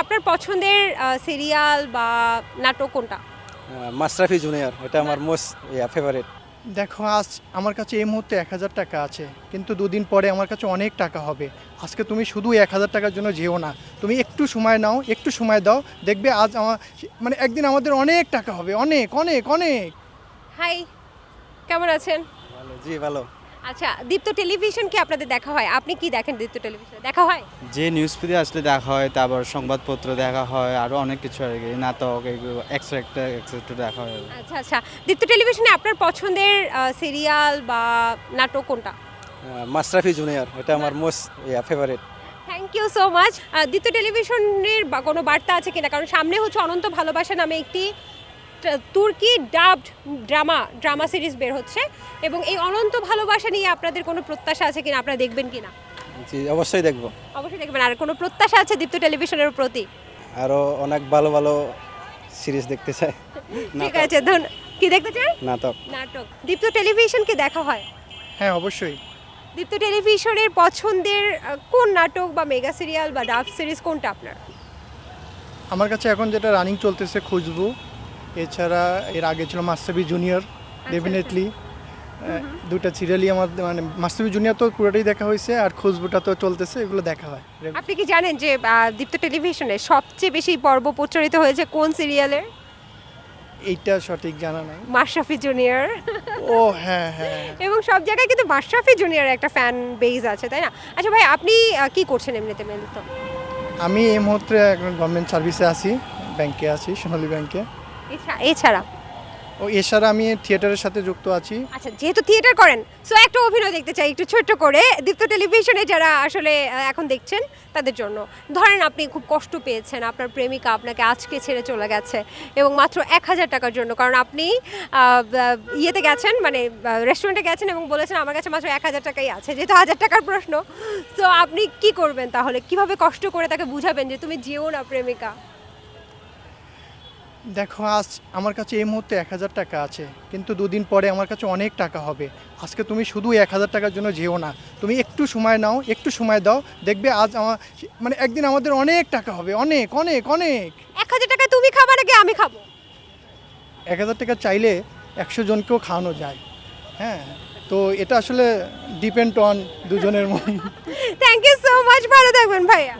আপনার পছন্দের সিরিয়াল বা নাটক কোনটা? মাশরাফি জুনিয়র, এটা আমার মোস্ট ফেভারিট। দেখো, আজ আমার কাছে এই মুহূর্তে ১,০০০ টাকা আছে, কিন্তু দুদিন পরে আমার কাছে অনেক টাকা হবে। আজকে তুমি শুধু ১,০০০ টাকার জন্য যেও না, তুমি একটু সময় নাও, একটু সময় দাও, দেখবে আজ মানে একদিন আমাদের অনেক টাকা হবে, অনেক অনেক অনেক। হাই, কেমন আছেন? ভালো, জি ভালো। আচ্ছা, দীপ্ত টেলিভিশন কি আপনাদের দেখা হয়? আপনি কি দেখেন দীপ্ত টেলিভিশন? দেখা হয়? যে নিউজ ফিডে আসলে দেখা হয়, তারপর সংবাদপত্র দেখা হয়, আরও অনেক কিছু আর কি, নাটক এগুলো এক্সট্রা দেখা হয়। আচ্ছা আচ্ছা, দীপ্ত টেলিভিশনে আপনার পছন্দের সিরিয়াল বা নাটক কোনটা? মাশরাফি জুনিয়র, এটা আমার most favourite. Thank you so much. Deepto টেলিভিশনের বা কোনো বার্তা আছে কিনা? কারণ সামনে হচ্ছে অনন্ত ভালোবাসা নামে একটি তুর্কি ডাবড ড্রামা সিরিজ বের হচ্ছে, এবং এই অনন্ত ভালোবাসা নিয়ে আপনাদের কোনো প্রত্যাশা আছে কিনা? আপনারা দেখবেন কিনা? জি, অবশ্যই দেখবো। অবশ্যই দেখবেন। আর কোনো প্রত্যাশা আছে দীপ্ত টেলিভিশনের প্রতি? আরও অনেক ভালো ভালো সিরিজ দেখতে চাই। ঠিক আছে, কি দেখতে চান? নাটক। নাটক। দীপ্ত টেলিভিশন কি দেখা হয়? হ্যাঁ, অবশ্যই। দীপ্ত টেলিভিশনের পছন্দের কোন নাটক বা মেগা সিরিয়াল বা ডাব সিরিজ কোনটা আপনার? আমার কাছে এখন যেটা রানিং চলতেছে খুশবু, এছাড়া এর আগে ছিল মাশরাফি জুনিয়র, ডেফিনেটলি। দুটা সিরিয়ালই আমার, মানে মাশরাফি জুনিয়র তো পুরোটাই দেখা হয়েছে, আর খুশবুটা তো চলতেছে, এগুলো দেখা হয়। আপনি কি জানেন যে দীপ্ত টেলিভিশনে সবচেয়ে বেশি পর্ব প্রচারিত হয়েছে কোন সিরিয়ালের? এইটা সঠিক জানা নাই। মাশরাফি জুনিয়র। ও হ্যাঁ হ্যাঁ। এবং সব জায়গায় কিন্তু মাশরাফি জুনিয়রের একটা ফ্যান বেজ আছে, তাই না? আচ্ছা ভাই, আপনি কি করছেন এমনিতে মেনলি? আমি এই মুহূর্তে এখন গভর্নমেন্ট সার্ভিসে আছি, ব্যাংকে আছি, সোনালী ব্যাংকে। এছাড়া ও এছাড়া আমি থিয়েটারের সাথে যুক্ত আছি। আচ্ছা, যেহেতু থিয়েটার করেন, সো একটা অভিনয় দেখতে চাই একটু ছোট্ট করে দীপ্ত টেলিভিশনে যারা আসলে এখন দেখছেন তাদের জন্য। ধরেন আপনি খুব কষ্ট পেয়েছেন, আপনার প্রেমিকা আপনাকে আজকে ছেড়ে চলে গেছে, এবং মাত্র ১,০০০ টাকার জন্য, কারণ আপনি ইয়েতে গেছেন, মানে রেস্টুরেন্টে গেছেন এবং বলেছেন আমার কাছে মাত্র ১,০০০ টাকাই আছে, যেহেতু ১,০০০ টাকার প্রশ্ন। সো আপনি কি করবেন তাহলে? কিভাবে কষ্ট করে তাকে বুঝাবেন যে তুমি যেও না প্রেমিকা? দেখো, আজ আমার কাছে এই মুহূর্তে ১,০০০ টাকা আছে, কিন্তু দুদিন পরে আমার কাছে অনেক টাকা হবে। আজকে তুমি শুধু ১,০০০ টাকার জন্য যেও না, তুমি একটু সময় নাও, একটু সময় দাও, দেখবে আজ মানে একদিন আমাদের অনেক টাকা হবে, অনেক অনেক অনেক। ১,০০০ টাকায় তুমি খাবা নাকি আমি খাবো? ১,০০০ টাকা চাইলে ১০০ জনকেও খাওয়ানো যায়। হ্যাঁ, তো এটা আসলে ডিপেন্ড অন দুজনের মন। থ্যাংক ইউ সো মাচ, ভালো থাকবেন ভাইয়া।